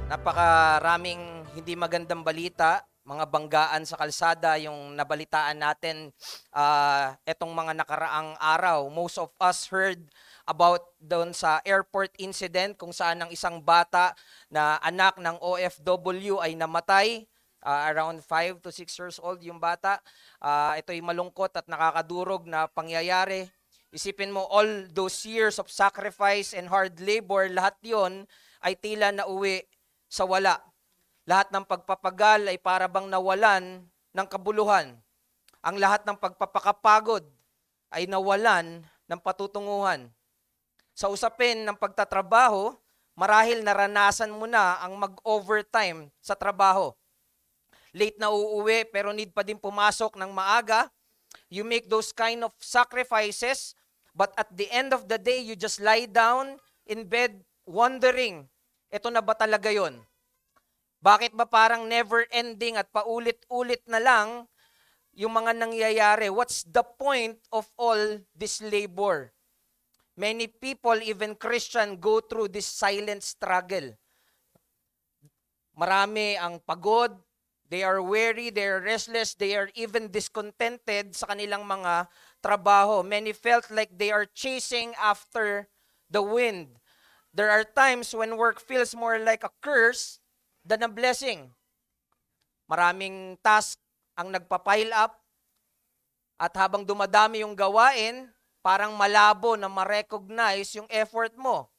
Napakaraming hindi magandang balita, mga banggaan sa kalsada yung nabalitaan natin etong mga nakaraang araw. Most of us heard about doon sa airport incident kung saan ang isang bata na anak ng OFW ay namatay. Around 5 to 6 years old yung bata. Ito'y malungkot at nakakadurog na pangyayari. Isipin mo, all those years of sacrifice and hard labor, lahat yon ay tila nauwi sa wala. Lahat ng pagpapagal ay para bang nawalan ng kabuluhan. Ang lahat ng pagpapakapagod ay nawalan ng patutunguhan. Sa usapin ng pagtatrabaho, marahil naranasan mo na ang mag-overtime sa trabaho. Late na uuwi pero need pa din pumasok ng maaga. You make those kind of sacrifices, but at the end of the day, you just lie down in bed wondering, ito na ba talaga yon? Bakit ba parang never ending at paulit-ulit na lang yung mga nangyayari? What's the point of all this labor? Many people, even Christian, go through this silent struggle. Marami ang pagod, they are weary, they are restless, they are even discontented sa kanilang mga trabaho. Many felt like they are chasing after the wind. There are times when work feels more like a curse than a blessing. Maraming task ang nagpa-pile up at habang dumadami yung gawain, parang malabo na ma-recognize yung effort mo.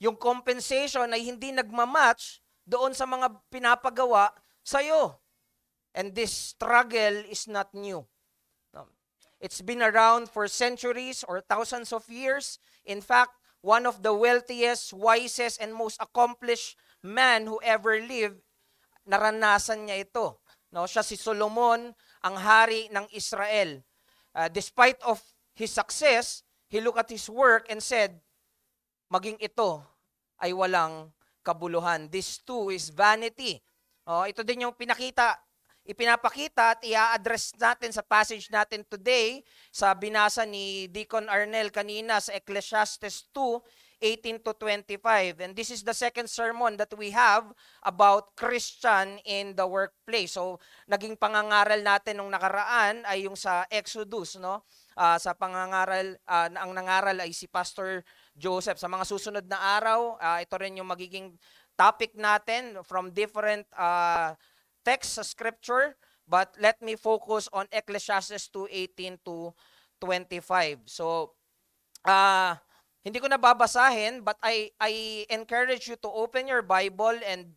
Yung compensation ay hindi nagmamatch doon sa mga pinapagawa sa'yo. And this struggle is not new. It's been around for centuries or thousands of years. In fact, one of the wealthiest, wisest, and most accomplished man who ever lived, naranasan niya ito. No, siya si Solomon, ang hari ng Israel. Despite of his success, he looked at his work and said, maging ito ay walang kabuluhan. This too is vanity. Ito din yung ipinapakita at i-address natin sa passage natin today sa binasa ni Deacon Arnel kanina sa Ecclesiastes 2:18 to 25. And this is the second sermon that we have about Christian in the workplace. So, naging pangangaral natin nung nakaraan ay yung sa Exodus, no? Sa pangangaral, ang nangaral ay si Pastor Joseph. Sa mga susunod na araw, ito rin yung magiging topic natin from different text sa scripture, but let me focus on Ecclesiastes 2:18 to 25. So, hindi ko na babasahin, but I encourage you to open your Bible and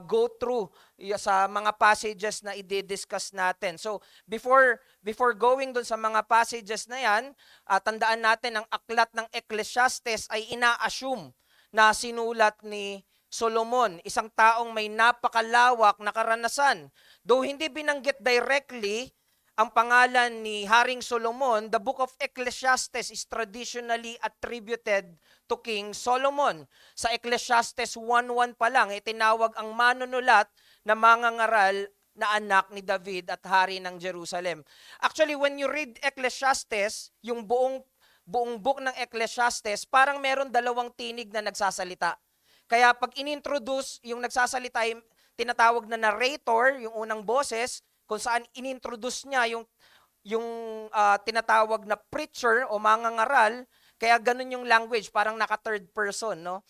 go through sa mga passages na i-discuss natin. So, before going dun sa mga passages na yan, tandaan natin ang aklat ng Ecclesiastes ay ina-assume na sinulat ni Solomon, isang taong may napakalawak na karanasan. Though hindi binanggit directly ang pangalan ni Haring Solomon, the book of Ecclesiastes is traditionally attributed to King Solomon. Sa Ecclesiastes 1:1 pa lang, itinawag ang manunulat na mangangaral na anak ni David at hari ng Jerusalem. Actually, when you read Ecclesiastes, yung buong book ng Ecclesiastes, parang meron dalawang tinig na nagsasalita. Kaya pag inintroduce yung nagsasalita, tinatawag na narrator, yung unang boses, kung saan inintroduce niya yung tinatawag na preacher o mangangaral, kaya ganun yung language, parang naka third person, no?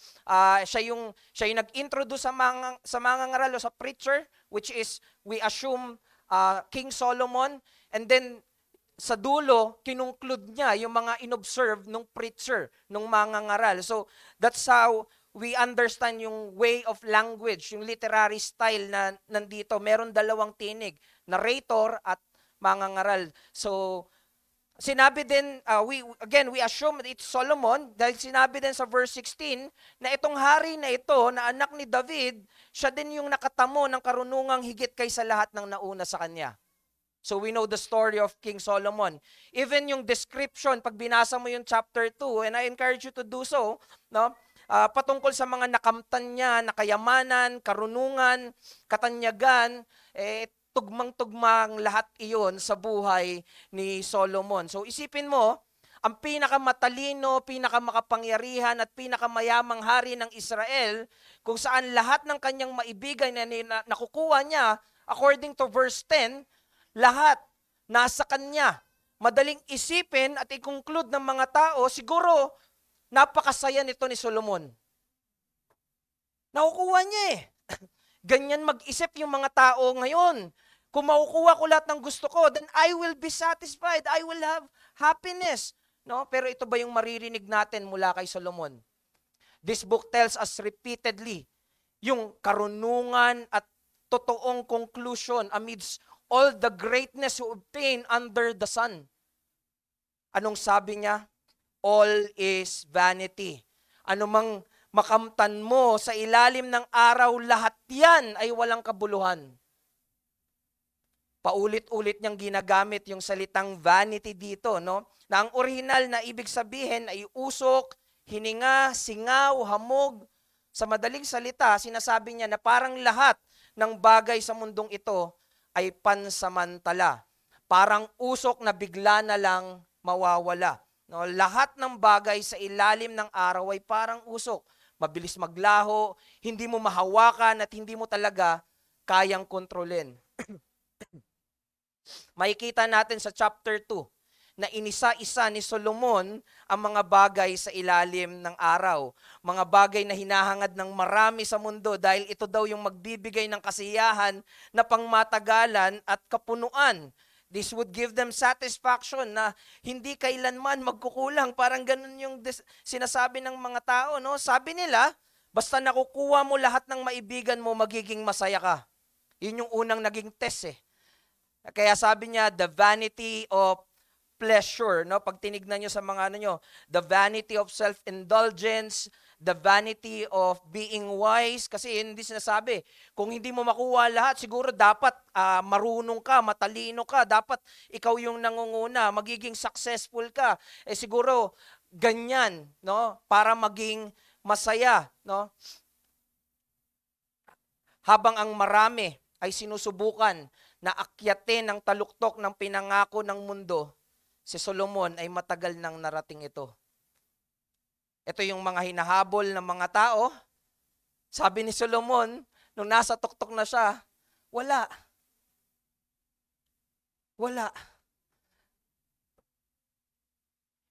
Siya yung nag-introduce sa mangangaral o sa preacher, which is we assume King Solomon, and then sa dulo, kinungklud niya yung mga inobserve nung preacher, nung mangangaral. So that's how we understand yung way of language, yung literary style na nandito. Meron dalawang tinig, narrator at mangangaral. So, sinabi din, we assume that it's Solomon dahil sinabi din sa verse 16 na itong hari na ito, na anak ni David, siya din yung nakatamo ng karunungang higit kaysa lahat ng nauna sa kanya. So we know the story of King Solomon. Even yung description, pag binasa mo yung chapter 2, and I encourage you to do so, no? Patungkol sa mga nakamtan niya, na kayamanan, karunungan, katanyagan, tugmang-tugmang lahat iyon sa buhay ni Solomon. So isipin mo, ang pinakamatalino, pinakamakapangyarihan at pinakamayamang hari ng Israel, kung saan lahat ng kanyang maibigay na nakukuha niya, according to verse 10, lahat nasa kanya. Madaling isipin at i-conclude ng mga tao, siguro napakasaya nito ni Solomon. Nakukuha niya eh. Ganyan mag-isip yung mga tao ngayon. Kung makukuha ko lahat ng gusto ko, then I will be satisfied. I will have happiness. No? Pero ito ba yung maririnig natin mula kay Solomon? This book tells us repeatedly yung karunungan at totoong conclusion amidst all the greatness you obtain under the sun. Anong sabi niya? All is vanity. Ano mang makamtan mo sa ilalim ng araw, lahat yan ay walang kabuluhan. Paulit-ulit niyang ginagamit yung salitang vanity dito, no? Na ang original na ibig sabihin ay usok, hininga, singaw, hamog. Sa madaling salita, sinasabi niya na parang lahat ng bagay sa mundong ito ay pansamantala. Parang usok na bigla na lang mawawala. No? Lahat ng bagay sa ilalim ng araw ay parang usok. Mabilis maglaho, hindi mo mahawakan at hindi mo talaga kayang kontrolin. Makikita natin sa chapter 2 na inisa-isa ni Solomon ang mga bagay sa ilalim ng araw. Mga bagay na hinahangad ng marami sa mundo dahil ito daw yung magbibigay ng kasiyahan na pangmatagalan at kapunuan. This would give them satisfaction na hindi kailanman magkukulang. Parang ganun yung sinasabi ng mga tao. No? Sabi nila, basta nakukuha mo lahat ng maibigan mo, magiging masaya ka. Yun yung unang naging test eh. Kaya sabi niya, the vanity of pleasure. No? Pag tinignan nyo sa mga the vanity of self-indulgence, the vanity of being wise, kasi hindi sinasabi, kung hindi mo makuha lahat, siguro dapat marunong ka, matalino ka, dapat ikaw yung nangunguna, magiging successful ka. Eh siguro, ganyan, no? Para maging masaya, no? Habang ang marami ay sinusubukan na akyatin ang taluktok ng pinangako ng mundo, si Solomon ay matagal nang narating ito. Ito yung mga hinahabol ng mga tao. Sabi ni Solomon, nung nasa tuktok na siya, wala. Wala.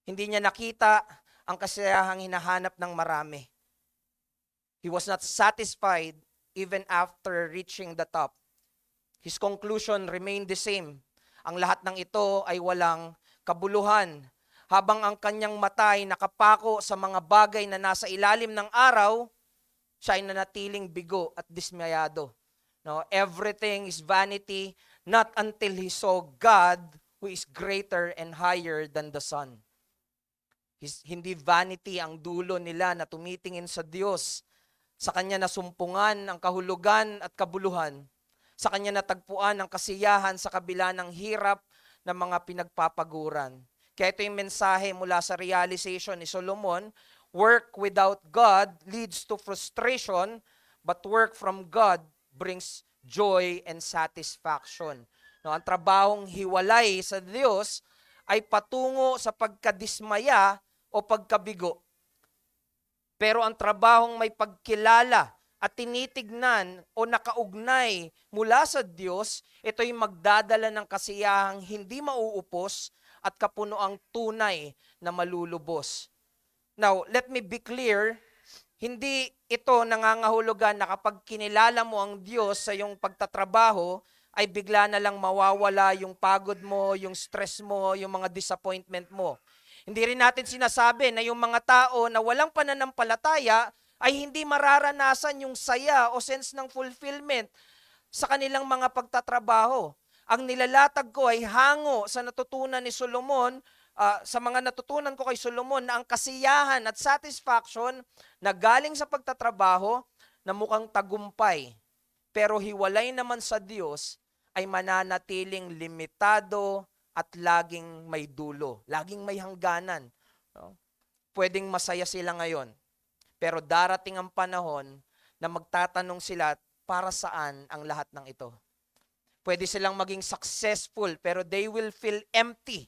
Hindi niya nakita ang kasiyahang hinahanap ng marami. He was not satisfied even after reaching the top. His conclusion remained the same. Ang lahat ng ito ay walang kabuluhan. Habang ang kanyang mata ay nakapako sa mga bagay na nasa ilalim ng araw, siya ay nanatiling bigo at dismayado. No, everything is vanity, not until he saw God who is greater and higher than the sun. Hindi vanity ang dulo nila na tumitingin sa Diyos. Sa Kanya nasumpungan ang kahulugan at kabuluhan. Sa Kanya natagpuan ang kasiyahan sa kabila ng hirap ng mga pinagpapaguran. Kaya ito yung mensahe mula sa realization ni Solomon, work without God leads to frustration, but work from God brings joy and satisfaction. No, ang trabahong hiwalay sa Diyos ay patungo sa pagkadismaya o pagkabigo. Pero ang trabahong may pagkilala at tinitignan o nakaugnay mula sa Diyos, ito yung magdadala ng kasiyahang hindi mauupos at kapunoang tunay na malulubos. Now, let me be clear, hindi ito nangangahulugan na kapag kinilala mo ang Diyos sa iyong pagtatrabaho, ay bigla na lang mawawala yung pagod mo, yung stress mo, yung mga disappointment mo. Hindi rin natin sinasabi na yung mga tao na walang pananampalataya ay hindi mararanasan yung saya o sense ng fulfillment sa kanilang mga pagtatrabaho. Ang nilalatag ko ay hango sa natutunan ni Solomon, sa mga natutunan ko kay Solomon na ang kasiyahan at satisfaction na galing sa pagtatrabaho na mukhang tagumpay, pero hiwalay naman sa Diyos ay mananatiling limitado at laging may dulo, laging may hangganan. No? Pwedeng masaya sila ngayon, pero darating ang panahon na magtatanong sila para saan ang lahat ng ito. Pwede silang maging successful pero they will feel empty.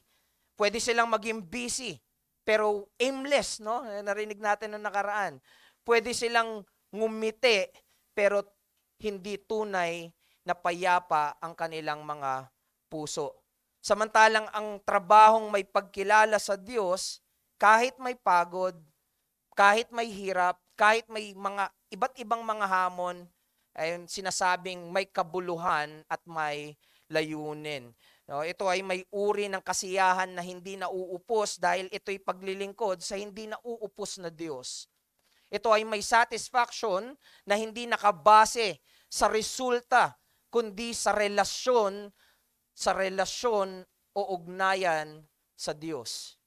Pwede silang maging busy pero aimless, no? Narinig natin noong nakaraan. Pwede silang ngumiti, pero hindi tunay na payapa ang kanilang mga puso. Samantalang ang trabahong may pagkilala sa Diyos, kahit may pagod, kahit may hirap, kahit may mga iba't ibang mga hamon, ay sinasabing may kabuluhan at may layunin. No, ito ay may uri ng kasiyahan na hindi nauupos dahil ito'y paglilingkod sa hindi nauupos na Diyos. Ito ay may satisfaction na hindi nakabase sa resulta, kundi sa relasyon o ugnayan sa Diyos.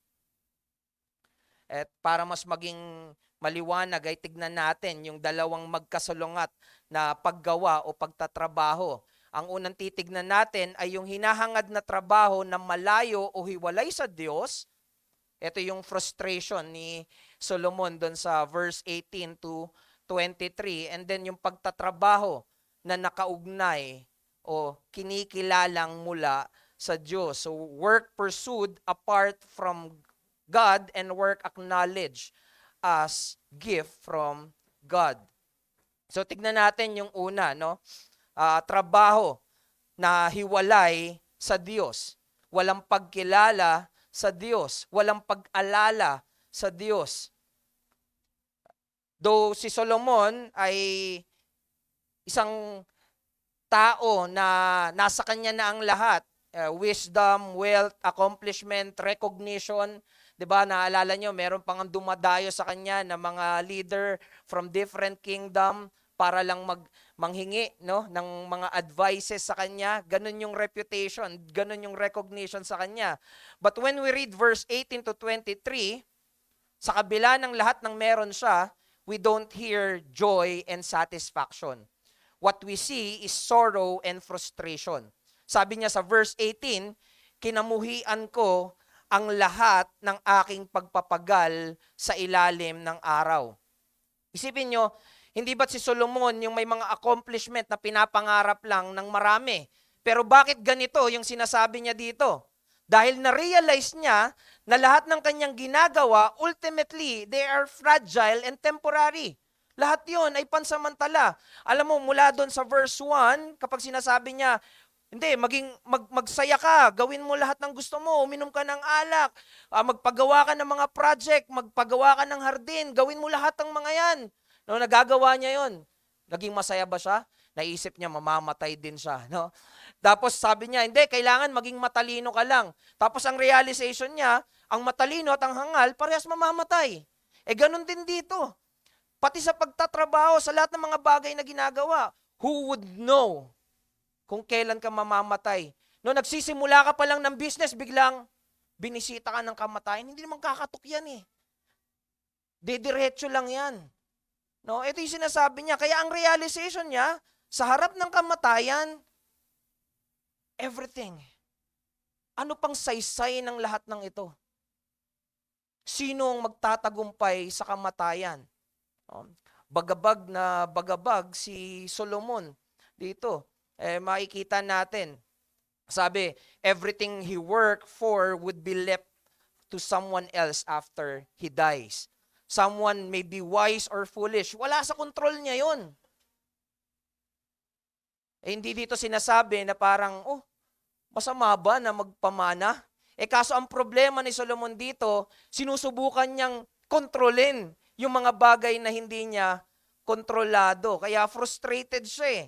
At para mas maging maliwanag ay tignan natin yung dalawang magkasalungat na paggawa o pagtatrabaho. Ang unang titignan natin ay yung hinahangad na trabaho na malayo o hiwalay sa Diyos. Ito yung frustration ni Solomon doon sa verse 18 to 23. And then yung pagtatrabaho na nakaugnay o kinikilalang mula sa Diyos. So work pursued apart from God and work acknowledged as gift from God. So tignan natin yung una, no? Trabaho na hiwalay sa Diyos. Walang pagkilala sa Diyos. Walang pag-alala sa Diyos. Though si Solomon ay isang tao na nasa kanya na ang lahat, wisdom, wealth, accomplishment, recognition, 'di ba? Naalala nyo, meron pang dumadayo sa kanya na mga leader from different kingdom para lang manghingi, no, ng mga advices sa kanya. Ganun yung reputation, ganun yung recognition sa kanya. But when we read verse 18 to 23, sa kabila ng lahat ng meron siya, we don't hear joy and satisfaction. What we see is sorrow and frustration. Sabi niya sa verse 18, kinamuhian ko ang lahat ng aking pagpapagal sa ilalim ng araw. Isipin nyo, hindi ba't si Solomon yung may mga accomplishment na pinapangarap lang ng marami? Pero bakit ganito yung sinasabi niya dito? Dahil na-realize niya na lahat ng kanyang ginagawa, ultimately, they are fragile and temporary. Lahat yon ay pansamantala. Alam mo, mula doon sa verse 1, kapag sinasabi niya, hindi, magsaya ka, gawin mo lahat ng gusto mo, uminom ka ng alak, magpagawa ka ng mga project, magpagawa ka ng hardin, gawin mo lahat ng mga yan. No, nagagawa niya yon. Naging masaya ba siya? Naisip niya mamamatay din siya. No? Tapos sabi niya, hindi, kailangan maging matalino ka lang. Tapos ang realization niya, ang matalino at ang hangal, parehas mamamatay. Ganun din dito. Pati sa pagtatrabaho, sa lahat ng mga bagay na ginagawa, who would know kung kailan ka mamamatay? No, nagsisimula ka pa lang ng business, biglang binisita ka ng kamatayan. Hindi naman kakatok yan eh. Didiretso lang yan. No, ito yung sinasabi niya. Kaya ang realization niya, sa harap ng kamatayan, everything. Ano pang saysay ng lahat ng ito? Sino ang magtatagumpay sa kamatayan? Bagabag na bagabag si Solomon dito. Makikita natin. Sabi, everything he worked for would be left to someone else after he dies. Someone may be wise or foolish. Wala sa kontrol niya yon. Hindi dito sinasabi na parang, masama ba na magpamana? Kaso ang problema ni Solomon dito, sinusubukan niyang kontrolin yung mga bagay na hindi niya kontrolado. Kaya frustrated siya eh.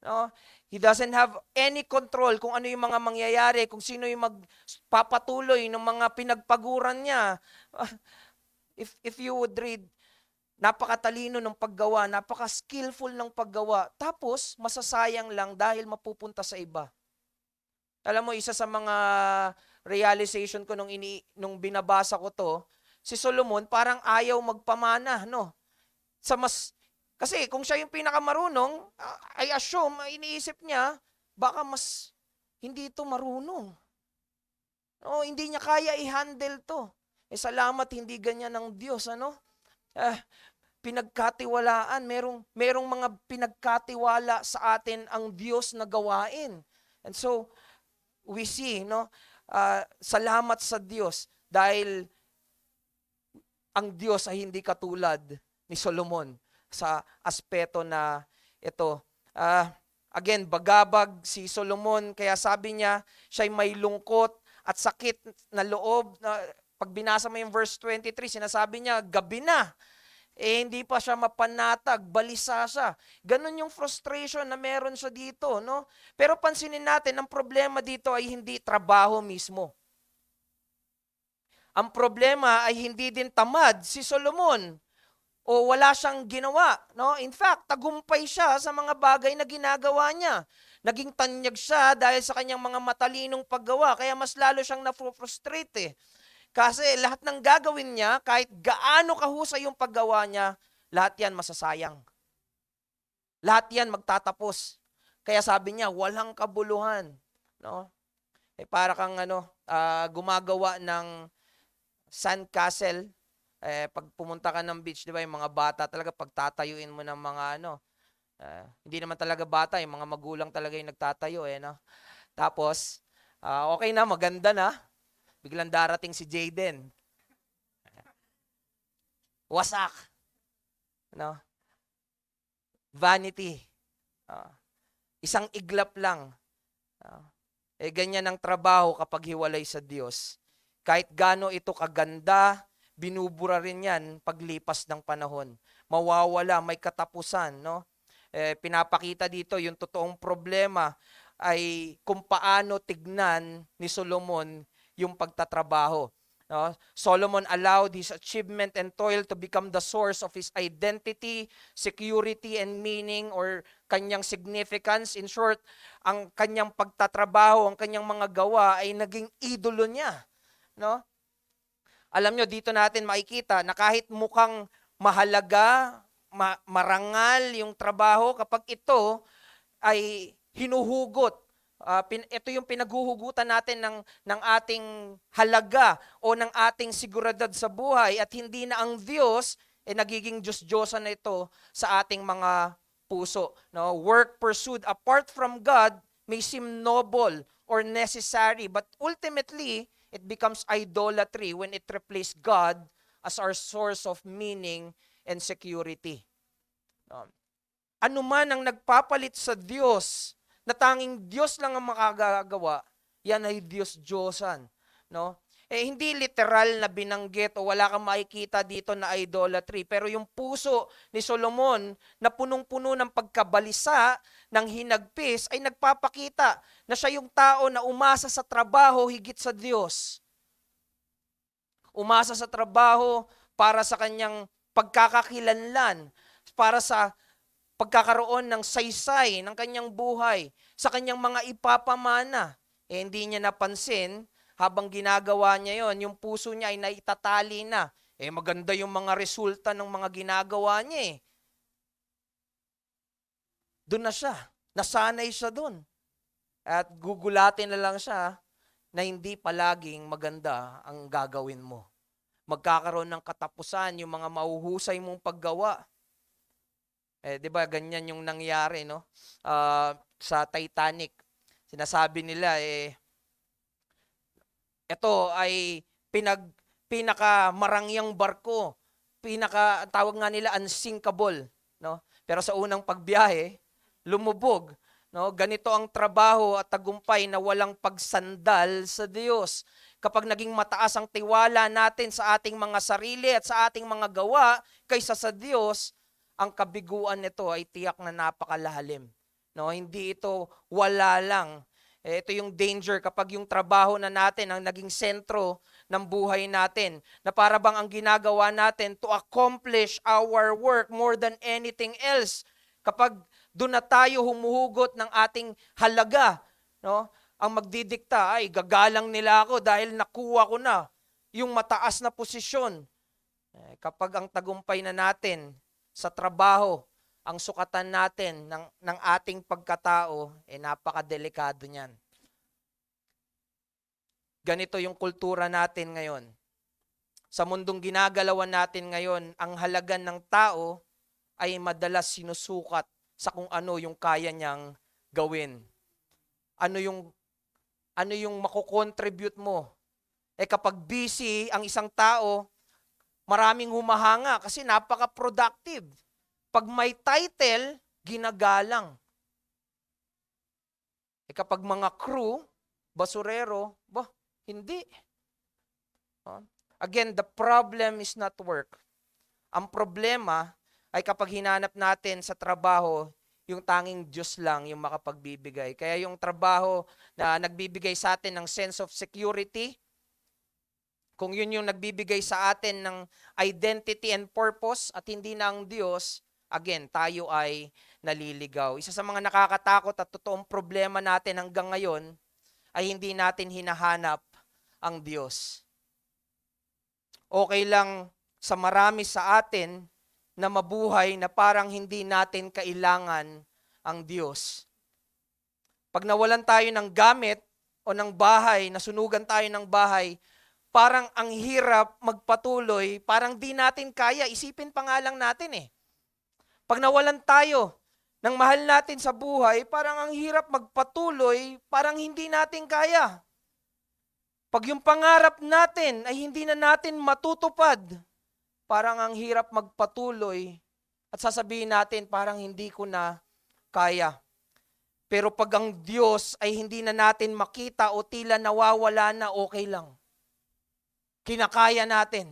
No? He doesn't have any control kung ano yung mga mangyayari, kung sino yung magpapatuloy ng mga pinagpaguran niya. If you would read, napakatalino ng paggawa, napaka-skillful ng paggawa, tapos masasayang lang dahil mapupunta sa iba. Alam mo, isa sa mga realization ko nung binabasa ko to, si Solomon parang ayaw magpamana, no? Kasi kung siya yung pinakamarunong, I assume, iniisip niya, baka mas hindi ito marunong. No, hindi niya kaya i-handle to. Salamat, hindi ganyan ng Diyos, ano? Pinagkatiwalaan, merong mga pinagkatiwala sa atin ang Diyos na gawain. And so, we see, no? Salamat sa Diyos dahil ang Diyos ay hindi katulad ni Solomon sa aspeto na ito. Again, bagabag si Solomon, kaya sabi niya, siya'y may lungkot at sakit na loob. Pag binasa mo yung verse 23, sinasabi niya, gabi na. Hindi pa siya mapanatag, balisa siya. Ganon yung frustration na meron siya dito, no? Pero pansinin natin, ang problema dito ay hindi trabaho mismo. Ang problema ay hindi din tamad si Solomon o wala siyang ginawa, no? In fact, tagumpay siya sa mga bagay na ginagawa niya. Naging tanyag siya dahil sa kanyang mga matalinong paggawa, kaya mas lalo siyang na-frustrate eh. Kasi lahat ng gagawin niya, kahit gaano kahusay yung paggawa niya, lahat yan masasayang. Lahat yan magtatapos. Kaya sabi niya, walang kabuluhan, no? Para kang gumagawa ng sandcastle. Pag pumunta ka ng beach, di ba, yung mga bata talaga pagtatayuin mo ng mga hindi naman talaga bata, yung mga magulang talaga yung nagtatayo, no? Tapos, okay na, maganda na. Biglang darating si Jaden. Wasak. No? Vanity. Isang iglap lang. Ganyan ang trabaho kapag hiwalay sa Diyos. Kahit gaano ito kaganda, binubura rin yan paglipas ng panahon. Mawawala, may katapusan. No? Pinapakita dito yung totoong problema ay kung paano tignan ni Solomon yung pagtatrabaho. No? Solomon allowed his achievement and toil to become the source of his identity, security, and meaning or kanyang significance. In short, ang kanyang pagtatrabaho, ang kanyang mga gawa ay naging idolo niya. No? Alam nyo, dito natin makikita na kahit mukhang mahalaga, marangal yung trabaho, kapag ito ay hinuhugot, ito yung pinaghuhugutan natin ng ating halaga o ng ating seguridad sa buhay at hindi na ang Diyos, nagiging Diyos-Diyosan na ito sa ating mga puso. No? Work pursued apart from God may seem noble or necessary, but ultimately, it becomes idolatry when it replaces God as our source of meaning and security. Ano man ang nagpapalit sa Diyos, na tanging Diyos lang ang makagagawa, yan ay Diyos-Diyosan. No? Hindi literal na binanggit o wala kang makikita dito na idolatry. Pero yung puso ni Solomon na punong-puno ng pagkabalisa, ng hinagpis, ay nagpapakita na siya yung tao na umasa sa trabaho higit sa Diyos. Umasa sa trabaho para sa kanyang pagkakakilanlan, para sa pagkakaroon ng saysay ng kanyang buhay, sa kanyang mga ipapamana. Hindi niya napansin, habang ginagawa niya yon, yung puso niya ay naitatali na. Maganda yung mga resulta ng mga ginagawa niya. Doon na siya. Nasanay siya doon. At gugulatin na lang siya na hindi palaging maganda ang gagawin mo. Magkakaroon ng katapusan yung mga mauhusay mong paggawa. 'Di ba ganyan yung nangyari, no? Sa Titanic. Sinasabi nila ito ay pinakamarangyang barko, tawag nga nila unsinkable, no? Pero sa unang pagbiyahe, lumubog, no? Ganito ang trabaho at tagumpay na walang pagsandal sa Diyos. Kapag naging mataas ang tiwala natin sa ating mga sarili at sa ating mga gawa kaysa sa Diyos, ang kabiguan nito ay tiyak na napakalalim. No, hindi ito wala lang. Ito yung danger kapag yung trabaho na natin ang naging sentro ng buhay natin. Na para bang ang ginagawa natin to accomplish our work more than anything else. Kapag doon na tayo humuhugot ng ating halaga, no? Ang magdidikta ay gagalang nila ako dahil nakuha ko na yung mataas na posisyon. Kapag ang tagumpay na natin sa trabaho, ang sukatan natin ng ating pagkatao, napakadelikado niyan. Ganito yung kultura natin ngayon. Sa mundong ginagalawan natin ngayon, ang halaga ng tao ay madalas sinusukat sa kung ano yung kaya niyang gawin. Ano yung makukontribute mo. Kapag busy ang isang tao, maraming humahanga kasi napaka-productive. Pag may title, ginagalang. Kapag mga crew, basurero, hindi. Again, the problem is not work. Ang problema ay kapag hinanap natin sa trabaho, yung tanging Diyos lang yung makapagbibigay. Kaya yung trabaho na nagbibigay sa atin ng sense of security, kung yun yung nagbibigay sa atin ng identity and purpose at hindi na ang Diyos, again, tayo ay naliligaw. Isa sa mga nakakatakot at totoong problema natin hanggang ngayon ay hindi natin hinahanap ang Diyos. Okay lang sa marami sa atin na mabuhay na parang hindi natin kailangan ang Diyos. Pag nawalan tayo ng gamit o ng bahay, nasunugan tayo ng bahay, parang ang hirap magpatuloy, parang di natin kaya. Isipin pa nga lang natin eh. Pag nawalan tayo ng mahal natin sa buhay, parang ang hirap magpatuloy, parang hindi natin kaya. Pag yung pangarap natin ay hindi na natin matutupad, parang ang hirap magpatuloy at sasabihin natin parang hindi ko na kaya. Pero pag ang Diyos ay hindi na natin makita o tila nawawala na, okay lang. Kinakaya natin.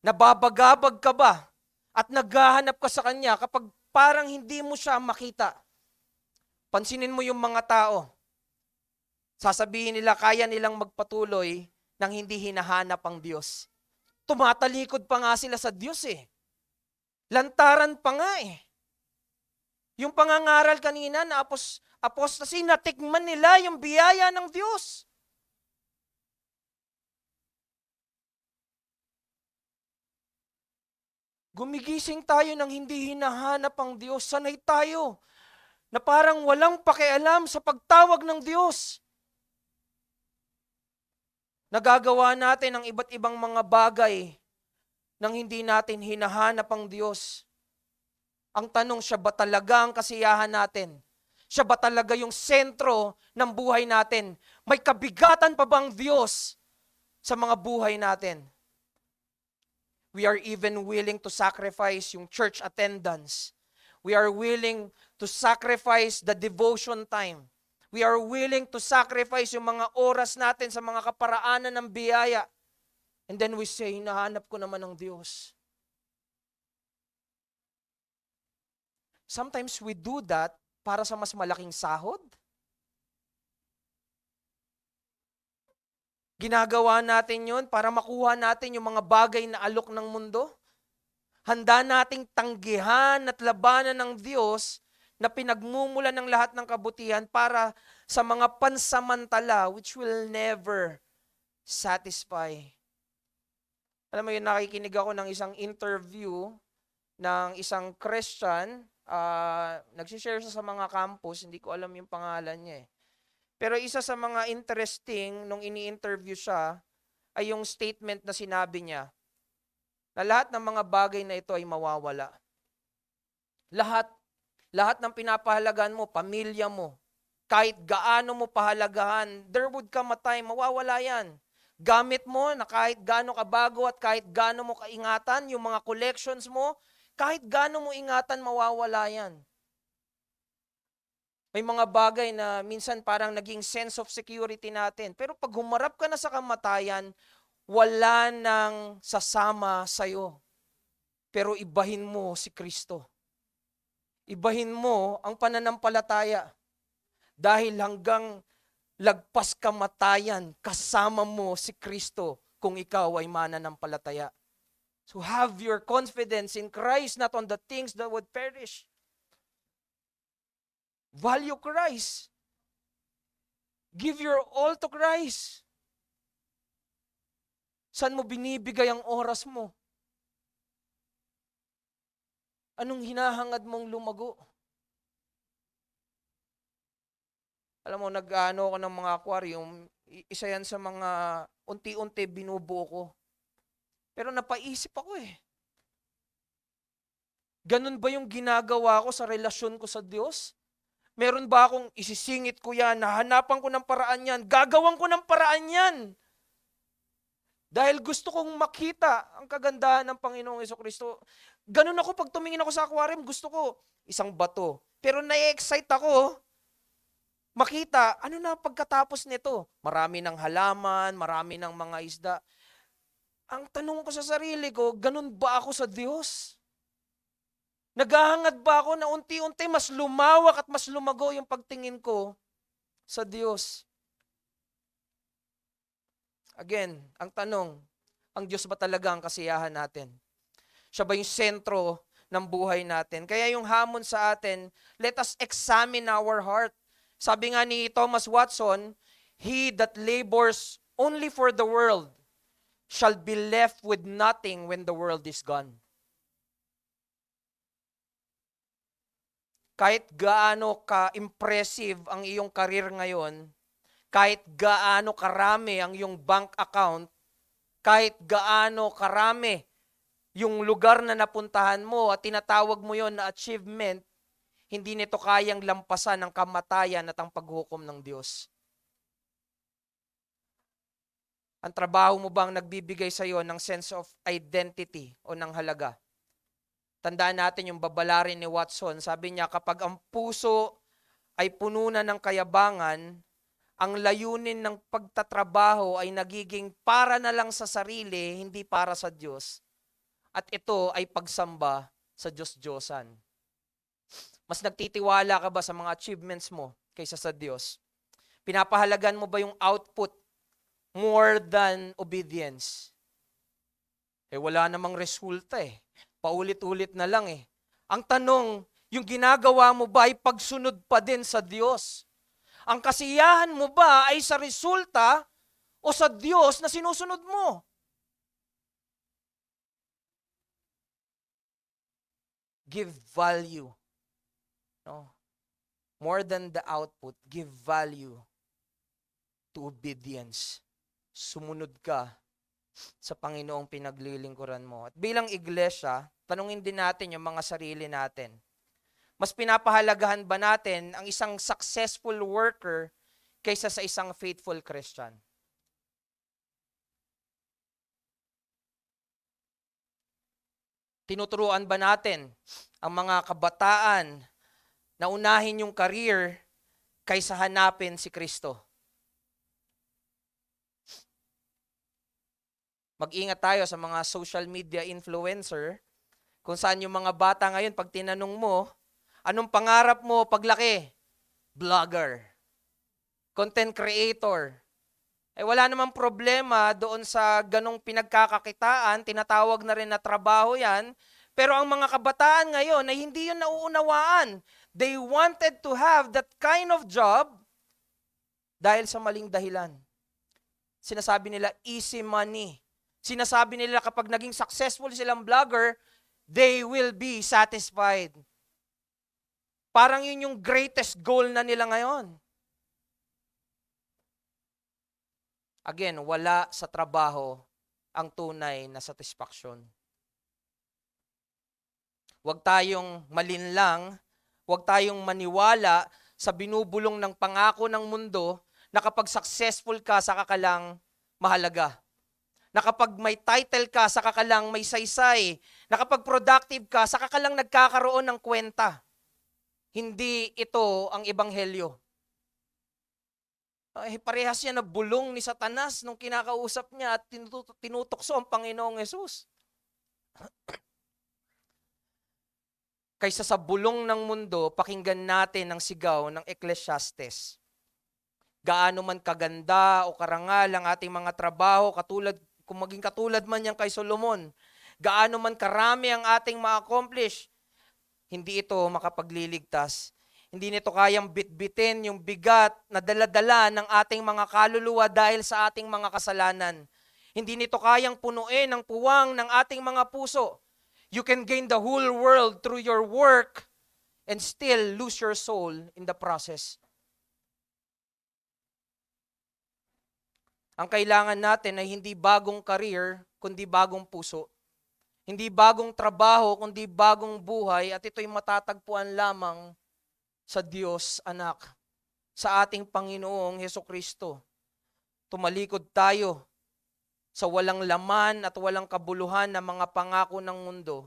Nababagabag ka ba? At naghahanap ka sa Kanya kapag parang hindi mo siya makita. Pansinin mo yung mga tao. Sasabihin nila kaya nilang magpatuloy nang hindi hinahanap ang Diyos. Tumatalikod pa nga sila sa Diyos eh. Lantaran pa nga eh. Yung pangangaral kanina na apostasy, natikman nila yung biyaya ng Diyos. Gumigising tayo nang hindi hinahanap ang Diyos. Sanay tayo na parang walang pakialam sa pagtawag ng Diyos. Nagagawa natin ang iba't ibang mga bagay nang hindi natin hinahanap ang Diyos. Ang tanong, siya ba talaga ang kasiyahan natin? Siya ba talaga yung sentro ng buhay natin? May kabigatan pa bang Diyos sa mga buhay natin? We are even willing to sacrifice yung church attendance. We are willing to sacrifice the devotion time. We are willing to sacrifice yung mga oras natin sa mga kaparaanan ng biyaya. And then we say, hinahanap ko naman ng Diyos. Sometimes we do that para sa mas malaking sahod. Ginagawa natin yun para makuha natin yung mga bagay na alok ng mundo. Handa nating tanggihan at labanan ng Diyos na pinagmumula ng lahat ng kabutihan para sa mga pansamantala which will never satisfy. Alam mo yun, nakikinig ako ng isang interview ng isang Christian. Nagsishare siya sa mga campus, hindi ko alam yung pangalan niya eh. Pero isa sa mga interesting nung ini-interview siya ay yung statement na sinabi niya na lahat ng mga bagay na ito ay mawawala. Lahat ng pinapahalagan mo, pamilya mo, kahit gaano mo pahalagahan, there would come a time, mawawala yan. Gamit mo na kahit gaano kabago at kahit gaano mo kaingatan, yung mga collections mo, kahit gaano mo ingatan, mawawala yan. May mga bagay na minsan parang naging sense of security natin. Pero pag humarap ka na sa kamatayan, wala nang sasama sa'yo. Pero ibahin mo si Kristo. Ibahin mo ang pananampalataya. Dahil hanggang lagpas kamatayan, kasama mo si Kristo kung ikaw ay mananampalataya. So have your confidence in Christ, not on the things that would perish. Value Christ. Give your all to Christ. Saan mo binibigay ang oras mo? Anong hinahangad mong lumago? Alam mo, nag-ano ko ng mga aquarium, isa yan sa mga unti-unti binubuo ko. Pero napaisip ako eh. Ganun ba yung ginagawa ko sa relasyon ko sa Diyos? Meron ba akong isisingit ko yan, hahanapan ko ng paraan yan, gagawan ko ng paraan yan? Dahil gusto kong makita ang kagandahan ng Panginoong Hesukristo. Ganun ako pag tumingin ako sa aquarium, gusto ko isang bato. Pero na-excite ako makita, ano na pagkatapos nito? Marami ng halaman, marami ng mga isda. Ang tanong ko sa sarili ko, ganun ba ako sa Diyos? Naghahangad ba ako na unti-unti mas lumawak at mas lumago yung pagtingin ko sa Diyos? Again, ang tanong, ang Diyos ba talaga ang kasiyahan natin? Siya ba yung sentro ng buhay natin? Kaya yung hamon sa atin, let us examine our heart. Sabi nga ni Thomas Watson, he that labors only for the world shall be left with nothing when the world is gone. Kahit gaano ka-impressive ang iyong karir ngayon, kahit gaano karami ang iyong bank account, kahit gaano karami yung lugar na napuntahan mo at tinatawag mo yon na achievement, hindi nito kayang lampasan ang kamatayan at ang paghukom ng Diyos. Ang trabaho mo bang nagbibigay sa iyo ng sense of identity o ng halaga? Tandaan natin yung babala rin ni Watson. Sabi niya, kapag ang puso ay puno na ng kayabangan, ang layunin ng pagtatrabaho ay nagiging para na lang sa sarili, hindi para sa Diyos. At ito ay pagsamba sa Diyos-Diyosan. Mas nagtitiwala ka ba sa mga achievements mo kaysa sa Diyos? Pinapahalagan mo ba yung output more than obedience? Wala namang resulta eh. Paulit-ulit na lang eh. Ang tanong, yung ginagawa mo ba ay pagsunod pa din sa Diyos? Ang kasiyahan mo ba ay sa resulta o sa Diyos na sinusunod mo? Give value. No? More than the output, give value to obedience. Sumunod ka sa Panginoong pinaglilingkuran mo. At bilang iglesia, tanungin din natin yung mga sarili natin. Mas pinapahalagahan ba natin ang isang successful worker kaysa sa isang faithful Christian? Tinuturuan ba natin ang mga kabataan na unahin yung career kaysa hanapin si Kristo? Mag-ingat tayo sa mga social media influencer kung saan yung mga bata ngayon, pag tinanong mo, anong pangarap mo paglaki? Vlogger. Content creator. Wala namang problema doon sa ganong pinagkakakitaan, tinatawag na rin na trabaho yan, pero ang mga kabataan ngayon ay hindi yun nauunawaan. They wanted to have that kind of job dahil sa maling dahilan. Sinasabi nila easy money. Sinasabi nila kapag naging successful silang vlogger, they will be satisfied. Parang yun yung greatest goal na nila ngayon. Again, wala sa trabaho ang tunay na satisfaction. Huwag tayong malinlang, huwag tayong maniwala sa binubulong ng pangako ng mundo na kapag successful ka, saka ka lang mahalaga. Na kapag may title ka, saka ka lang may saysay. Na kapag productive ka, saka ka lang nagkakaroon ng kwenta. Hindi ito ang ebanghelyo. Parehas yan na bulong ni Satanas nung kinakausap niya at tinutokso ang Panginoong Hesus. Kaysa sa bulong ng mundo, pakinggan natin ang sigaw ng Ecclesiastes. Gaano man kaganda o karangal ang ating mga trabaho, kung maging katulad man yan kay Solomon, gaano man karami ang ating ma-accomplish, hindi ito makapagliligtas. Hindi nito kayang bitbitin yung bigat na daladala ng ating mga kaluluwa dahil sa ating mga kasalanan. Hindi nito kayang punuin ang puwang ng ating mga puso. You can gain the whole world through your work and still lose your soul in the process. Ang kailangan natin ay hindi bagong career, kundi bagong puso. Hindi bagong trabaho, kundi bagong buhay, at ito'y matatagpuan lamang sa Diyos, anak, sa ating Panginoong Hesukristo. Tumalikod tayo sa walang laman at walang kabuluhan na mga pangako ng mundo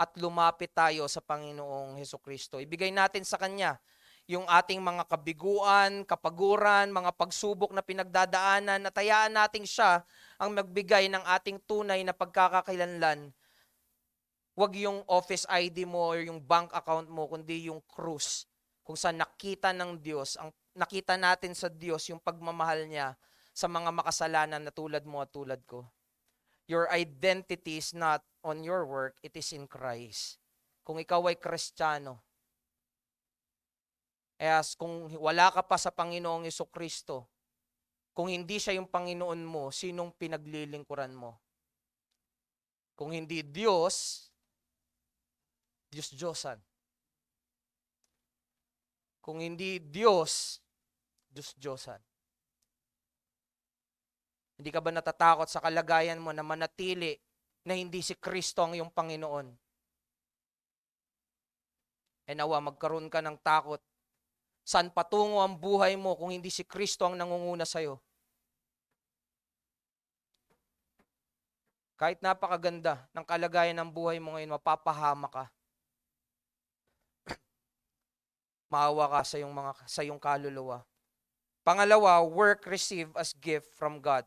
at lumapit tayo sa Panginoong Hesukristo. Ibigay natin sa Kanya yung ating mga kabiguan, kapaguran, mga pagsubok na pinagdadaanan, at hayaan natin siya ang magbigay ng ating tunay na pagkakakilanlan. Huwag yung office ID mo or yung bank account mo, kundi yung krus kung saan nakita ng Diyos, nakita natin sa Diyos yung pagmamahal niya sa mga makasalanan na tulad mo at tulad ko. Your identity is not on your work, it is in Christ. Kung ikaw ay Kristiyano, kung wala ka pa sa Panginoong Hesukristo, kung hindi siya yung Panginoon mo, sinong pinaglilingkuran mo? Kung hindi Diyos, Diyos-Diyosan. Kung hindi Diyos, Diyos-Diyosan. Hindi ka ba natatakot sa kalagayan mo na manatili na hindi si Kristo ang iyong Panginoon? E nawa, magkaroon ka ng takot. Saan patungo ang buhay mo kung hindi si Kristo ang nangunguna sa'yo? Kahit napakaganda ng kalagayan ng buhay mo ngayon, mapapahama ka. Maawa ka sa iyong kaluluwa. Pangalawa, work receive as gift from God.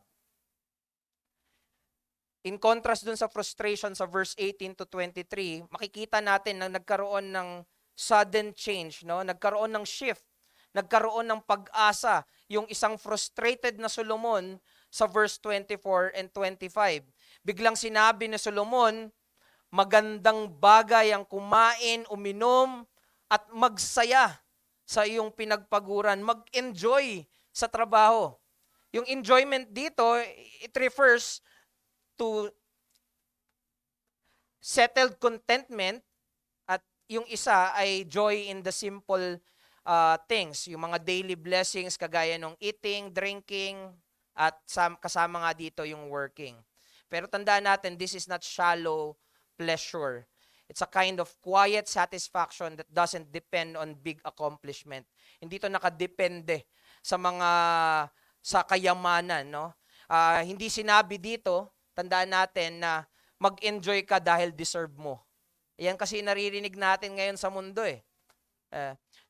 In contrast dun sa frustration sa verse 18 to 23, makikita natin na nagkaroon ng sudden change, no? Nagkaroon ng shift, nagkaroon ng pag-asa yung isang frustrated na Solomon sa verse 24 and 25. Biglang sinabi ni Solomon, magandang bagay ang kumain, uminom, at magsaya sa iyong pinagpaguran, mag-enjoy sa trabaho. Yung enjoyment dito, it refers to settled contentment, at yung isa ay joy in the simple things, yung mga daily blessings kagaya ng eating, drinking, at kasama nga dito yung working. Pero tandaan natin, this is not shallow pleasure. It's a kind of quiet satisfaction that doesn't depend on big accomplishment. Hindi ito nakadepende sa kayamanan, no? Hindi sinabi dito, tandaan natin na mag-enjoy ka dahil deserve mo. Yan kasi naririnig natin ngayon sa mundo eh.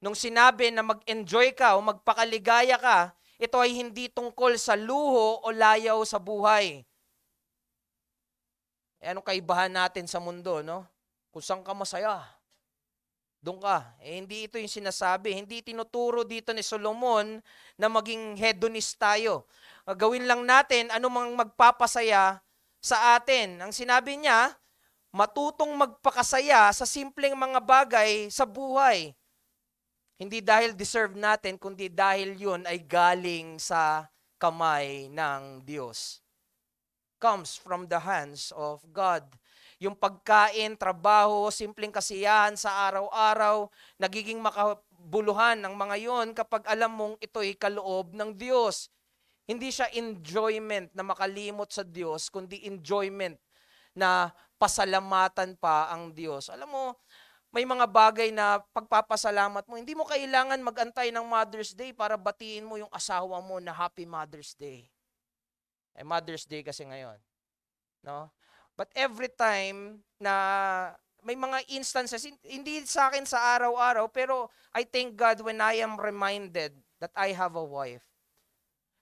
Nung sinabi na mag-enjoy ka o magpakaligaya ka, ito ay hindi tungkol sa luho o layaw sa buhay. Anong kaibahan natin sa mundo, no? Kung saan ka masaya, doon ka. Hindi ito yung sinasabi. Hindi tinuturo dito ni Solomon na maging hedonist tayo. Gawin lang natin anumang magpapasaya sa atin. Ang sinabi niya, matutong magpakasaya sa simpleng mga bagay sa buhay. Hindi dahil deserve natin, kundi dahil yun ay galing sa kamay ng Diyos. Comes from the hands of God. Yung pagkain, trabaho, simpleng kasiyahan sa araw-araw, nagiging makabuluhan ng mga yon kapag alam mong ito'y kaloob ng Diyos. Hindi siya enjoyment na makalimot sa Diyos, kundi enjoyment na pasalamatan pa ang Diyos. Alam mo, may mga bagay na pagpapasalamat mo, hindi mo kailangan mag-antay ng Mother's Day para batiin mo yung asawa mo na Happy Mother's Day. Mother's Day kasi ngayon. No? But every time na may mga instances, hindi sa akin sa araw-araw, pero I thank God when I am reminded that I have a wife,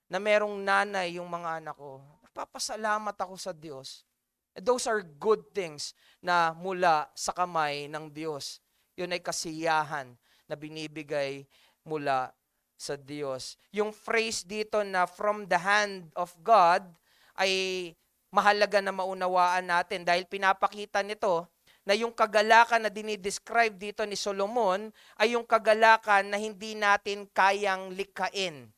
na merong nanay yung mga anak ko. Nagpapasalamat ako sa Diyos. Those are good things na mula sa kamay ng Diyos. Yun ay kasiyahan na binibigay mula sa Diyos. Yung phrase dito na from the hand of God ay mahalaga na maunawaan natin dahil pinapakita nito na yung kagalakan na dinidescribe dito ni Solomon ay yung kagalakan na hindi natin kayang likhain.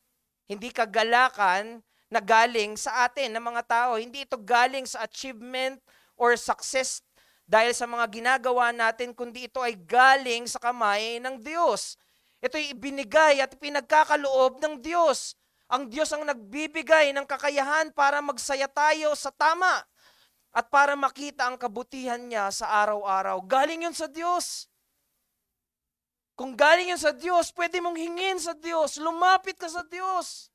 Hindi kagalakan na galing sa atin ng mga tao. Hindi ito galing sa achievement or success dahil sa mga ginagawa natin, kundi ito ay galing sa kamay ng Diyos. Ito'y ibinigay at pinagkakaloob ng Diyos. Ang Diyos ang nagbibigay ng kakayahan para magsaya tayo sa tama at para makita ang kabutihan niya sa araw-araw. Galing yun sa Diyos. Kung galing yun sa Diyos, pwede mong hingin sa Diyos. Lumapit ka sa Diyos.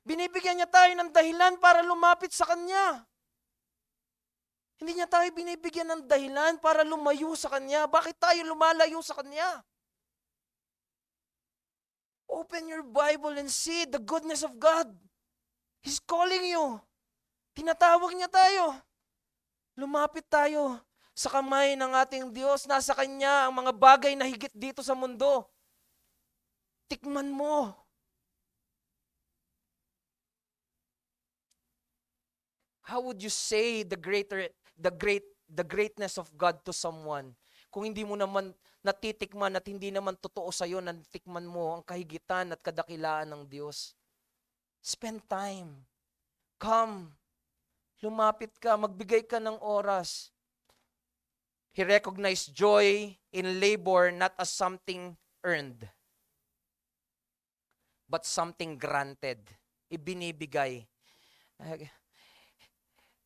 Binibigyan niya tayo ng dahilan para lumapit sa Kanya. Hindi niya tayo binibigyan ng dahilan para lumayo sa Kanya. Bakit tayo lumalayo sa Kanya? Open your Bible and see the goodness of God. He's calling you. Tinatawag niya tayo. Lumapit tayo sa kamay ng ating Diyos. Nasa Kanya ang mga bagay na higit dito sa mundo. Tikman mo. How would you say the greatness of God to someone kung hindi mo naman natitikman at hindi naman totoo sa iyo na natikman mo ang kahigitan at kadakilaan ng Diyos? Spend time. Come. Lumapit ka, magbigay ka ng oras. He recognized joy in labor not as something earned, but something granted. Ibinibigay.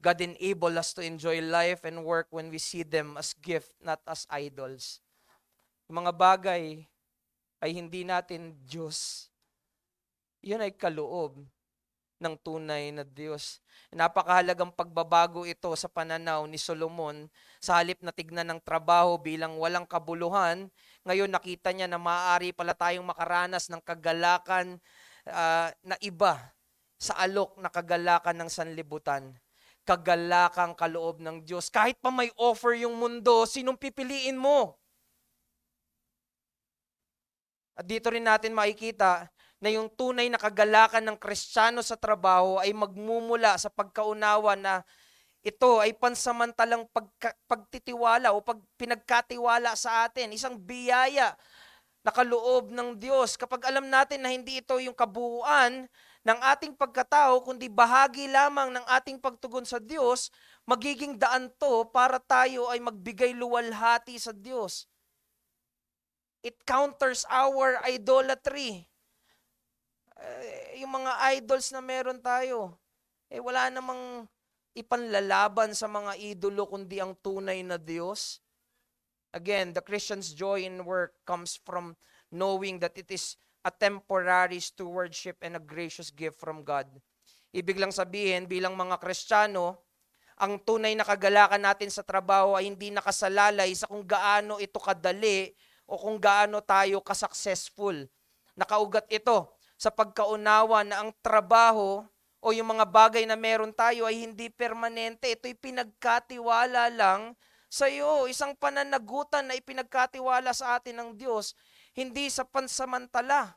God enable us to enjoy life and work when we see them as gift, not as idols. Yung mga bagay ay hindi natin Diyos. Yun ay kaloob ng tunay na Diyos. Napakahalagang pagbabago ito sa pananaw ni Solomon. Sa halip na tignan ng trabaho bilang walang kabuluhan, ngayon nakita niya na maaari pala tayong makaranas ng kagalakan na iba sa alok na kagalakan ng sanlibutan. Kagalakang kaloob ng Diyos. Kahit pa may offer yung mundo, sinong pipiliin mo? At dito rin natin makikita na yung tunay na kagalakan ng Kristiyano sa trabaho ay magmumula sa pagkaunawa na ito ay pansamantalang pagtitiwala o pinagkatiwala sa atin. Isang biyaya na kaloob ng Diyos. Kapag alam natin na hindi ito yung kabuuan ng ating pagkatao, kundi bahagi lamang ng ating pagtugon sa Diyos, magiging daan to para tayo ay magbigay luwalhati sa Diyos. It counters our idolatry. Yung mga idols na meron tayo, wala namang ipanlalaban sa mga idolo kundi ang tunay na Diyos. Again, the Christian's joy in work comes from knowing that it is a temporary stewardship and a gracious gift from God. Ibig lang sabihin, bilang mga Kristiyano, ang tunay na kagalakan natin sa trabaho ay hindi nakasalalay sa kung gaano ito kadali o kung gaano tayo ka-successful. Nakaugat ito sa pagkaunawa na ang trabaho o yung mga bagay na meron tayo ay hindi permanente. Ito'y pinagkatiwala lang sa iyo. Isang pananagutan na ipinagkatiwala sa atin ng Diyos, hindi sa pansamantala.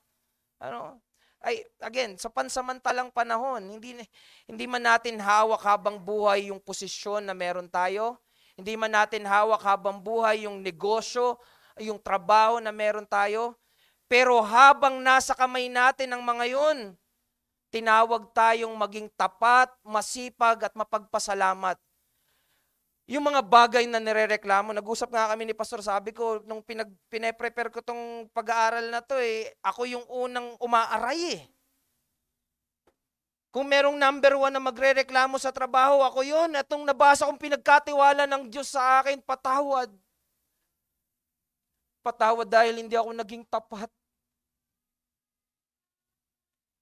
Sa pansamantalang panahon, hindi man natin hawak habang buhay yung posisyon na meron tayo. Hindi man natin hawak habang buhay yung negosyo, yung trabaho na meron tayo. Pero habang nasa kamay natin ang mga yun, tinawag tayong maging tapat, masipag at mapagpasalamat. Yung mga bagay na nirereklamo, nag-usap nga kami ni Pastor, sabi ko, nung pine-prepare ko tong pag-aaral na to, ako yung unang umaaray . Kung merong number 1 na magrereklamo sa trabaho, ako yun. At nung nabasa kong pinagkatiwala ng Diyos sa akin, patawad. Patawad dahil hindi ako naging tapat.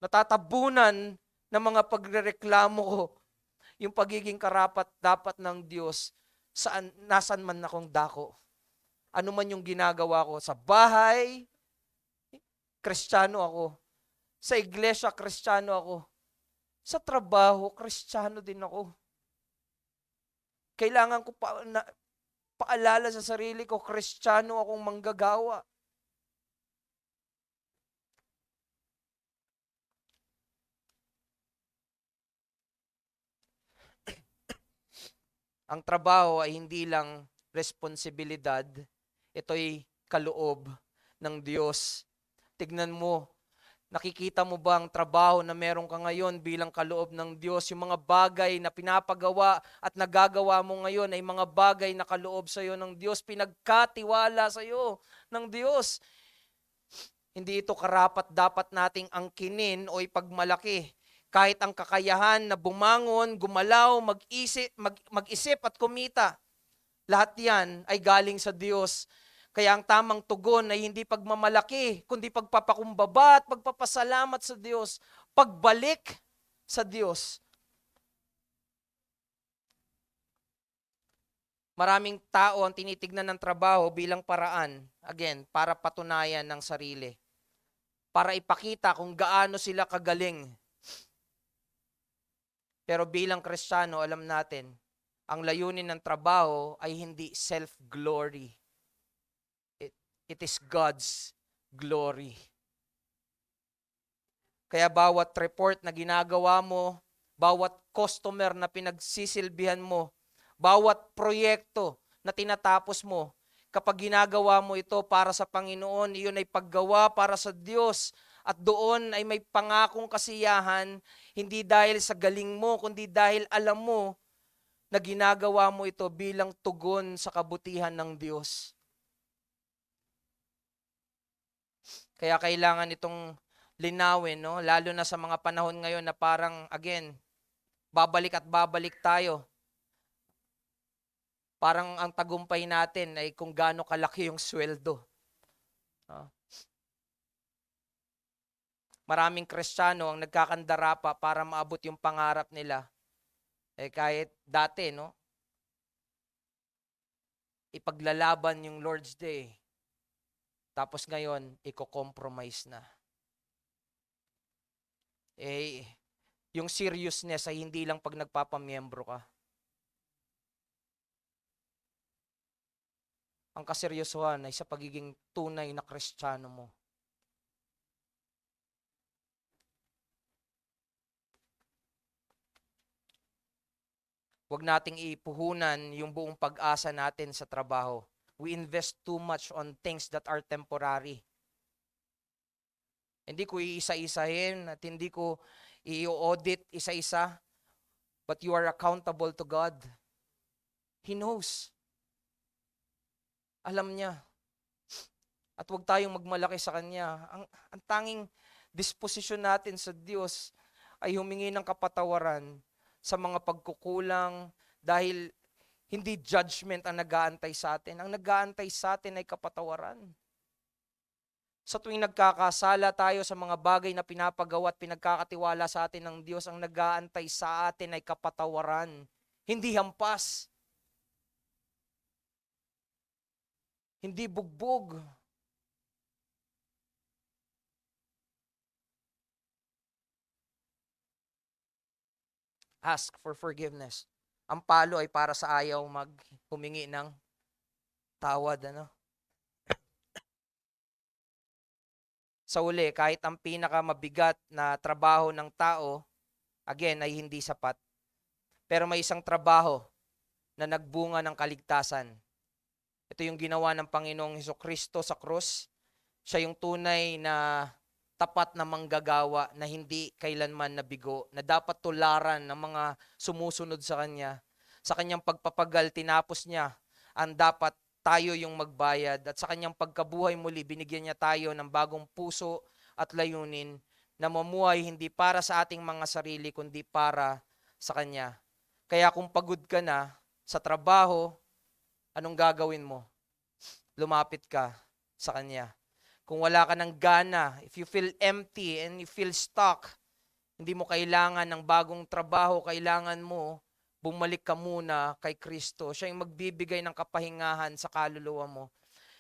Natatabunan ng mga pagrereklamo ko yung pagiging karapat-dapat ng Diyos nasan man akong dako. Ano man yung ginagawa ko sa bahay, Kristiyano ako. Sa iglesia, Kristiyano ako. Sa trabaho, Kristiyano din ako. Kailangan ko paalala sa sarili ko, Kristiyano akong manggagawa. Ang trabaho ay hindi lang responsibilidad, ito'y kaloob ng Diyos. Tignan mo, nakikita mo ba ang trabaho na meron ka ngayon bilang kaloob ng Diyos? Yung mga bagay na pinapagawa at nagagawa mo ngayon ay mga bagay na kaloob sa iyo ng Diyos, pinagkatiwala sa iyo ng Diyos. Hindi ito karapat-dapat nating angkinin o ipagmalaki. Kahit ang kakayahan na bumangon, gumalaw, mag-isip at kumita, lahat yan ay galing sa Diyos. Kaya ang tamang tugon ay hindi pagmamalaki, kundi pagpapakumbaba at pagpapasalamat sa Diyos. Pagbalik sa Diyos. Maraming tao ang tinitignan ng trabaho bilang paraan, again, para patunayan ng sarili. Para ipakita kung gaano sila kagaling. Pero bilang Kristiyano, alam natin, ang layunin ng trabaho ay hindi self-glory. It is God's glory. Kaya bawat report na ginagawa mo, bawat customer na pinagsisilbihan mo, bawat proyekto na tinatapos mo, kapag ginagawa mo ito para sa Panginoon, iyon ay paggawa para sa Diyos. At doon ay may pangakong kasiyahan, hindi dahil sa galing mo, kundi dahil alam mo na ginagawa mo ito bilang tugon sa kabutihan ng Diyos. Kaya kailangan itong linawin, no? Lalo na sa mga panahon ngayon na parang, again, babalik at babalik tayo. Parang ang tagumpay natin ay kung gaano kalaki yung sweldo. Maraming Kristiyano ang nagkakandara pa para maabot yung pangarap nila. Kahit dati, no? Ipaglalaban yung Lord's Day. Tapos ngayon, i-compromise na. Yung seriousness ay hindi lang pag nagpapamiyembro ka. Ang kaseryosohan ay sa pagiging tunay na Kristiyano mo. Huwag nating ipuhunan yung buong pag-asa natin sa trabaho. We invest too much on things that are temporary. Hindi ko iisa-isahin at hindi ko i-audit isa-isa. But you are accountable to God. He knows. Alam niya. At huwag tayong magmalaki sa Kanya. Ang tanging disposisyon natin sa Diyos ay humingi ng kapatawaran sa mga pagkukulang dahil hindi judgment ang nag-aantay sa atin. Ang nag-aantay sa atin ay kapatawaran. Sa tuwing nagkakasala tayo sa mga bagay na pinapagawa at pinagkakatiwala sa atin ng Diyos, ang nag-aantay sa atin ay kapatawaran. Hindi hampas. Hindi bugbog. Ask for forgiveness. Ang palo ay para sa ayaw humingi ng tawad. Sa uli, kahit ang pinakamabigat na trabaho ng tao, again, ay hindi sapat. Pero may isang trabaho na nagbunga ng kaligtasan. Ito yung ginawa ng Panginoong Hesukristo sa krus. Siya yung tunay na tapat na manggagawa na hindi kailanman nabigo, na dapat tularan ng mga sumusunod sa Kanya. Sa Kanyang pagpapagal, tinapos niya ang dapat tayo yung magbayad. At sa Kanyang pagkabuhay muli, binigyan niya tayo ng bagong puso at layunin na mamuhay hindi para sa ating mga sarili, kundi para sa Kanya. Kaya kung pagod ka na sa trabaho, anong gagawin mo? Lumapit ka sa Kanya. Kung wala ka ng gana, if you feel empty and you feel stuck, hindi mo kailangan ng bagong trabaho, kailangan mo bumalik ka muna kay Kristo. Siya yung magbibigay ng kapahingahan sa kaluluwa mo.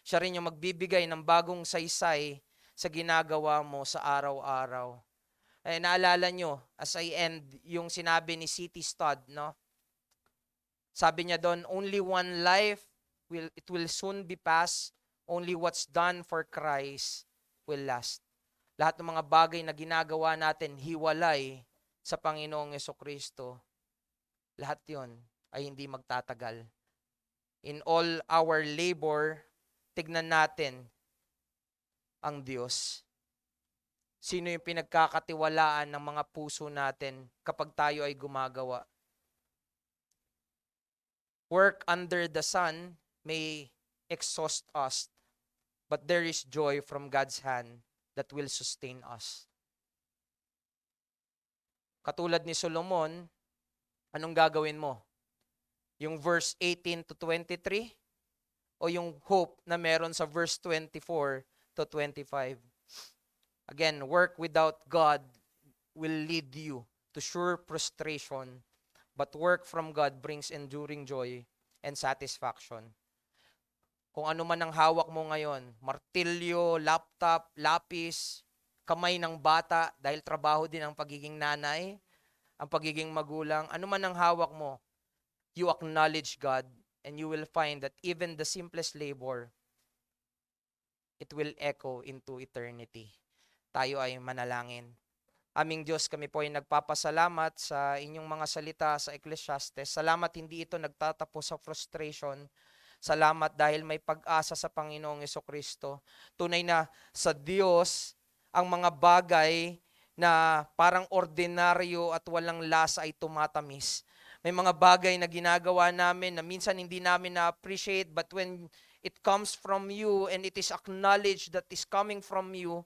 Siya rin yung magbibigay ng bagong saysay sa ginagawa mo sa araw-araw. Naalala nyo, as I end, yung sinabi ni C.T. Studd, no? Sabi niya doon, only one life, it will soon be past. Only what's done for Christ will last. Lahat ng mga bagay na ginagawa natin, hiwalay sa Panginoong Hesukristo, lahat yon ay hindi magtatagal. In all our labor, tignan natin ang Diyos. Sino yung pinagkakatiwalaan ng mga puso natin kapag tayo ay gumagawa? Work under the sun may exhaust us, but there is joy from God's hand that will sustain us. Katulad ni Solomon, anong gagawin mo? Yung verse 18 to 23 o yung hope na meron sa verse 24 to 25? Again, work without God will lead you to sure frustration, but work from God brings enduring joy and satisfaction. Kung ano man ang hawak mo ngayon, martilyo, laptop, lapis, kamay ng bata, dahil trabaho din ang pagiging nanay, ang pagiging magulang, ano man ang hawak mo, you acknowledge God and you will find that even the simplest labor, it will echo into eternity. Tayo ay manalangin. Aming Diyos, kami po ay nagpapasalamat sa inyong mga salita sa Ecclesiastes. Salamat hindi ito nagtatapos sa frustration. Salamat dahil may pag-asa sa Panginoong Jesucristo. Tunay na sa Diyos, ang mga bagay na parang ordinaryo at walang lasa ay tumatamis. May mga bagay na ginagawa namin na minsan hindi namin na-appreciate, but when it comes from you and it is acknowledged that is coming from you,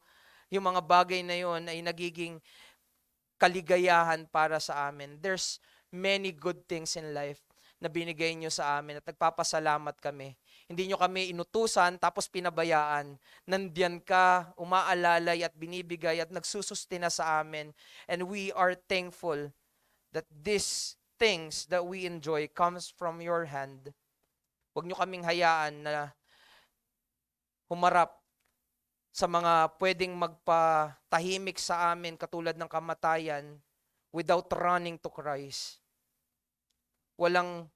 yung mga bagay na yon ay nagiging kaligayahan para sa amin. There's many good things in life na binigay nyo sa amin at nagpapasalamat kami. Hindi nyo kami inutusan tapos pinabayaan. Nandiyan ka, umaalalay at binibigay at nagsusustina sa amin. And we are thankful that these things that we enjoy comes from your hand. Huwag nyo kaming hayaan na humarap sa mga pwedeng magpatahimik sa amin katulad ng kamatayan without running to Christ. Walang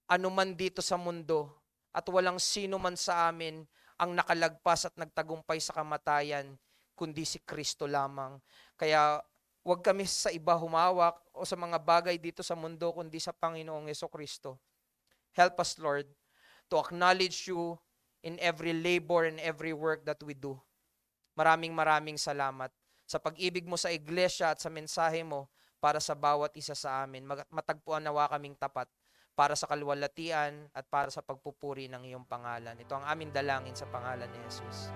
anuman dito sa mundo at walang sino man sa amin ang nakalagpas at nagtagumpay sa kamatayan kundi si Kristo lamang. Kaya huwag kami sa iba humawak o sa mga bagay dito sa mundo kundi sa Panginoong Jesucristo. Help us, Lord, to acknowledge you in every labor and every work that we do. Maraming salamat sa pag-ibig mo sa iglesia at sa mensahe mo para sa bawat isa sa amin. Matagpuan nawa kaming tapat para sa kalwalatian at para sa pagpupuri ng iyong pangalan. Ito ang aming dalangin sa pangalan ni Jesus.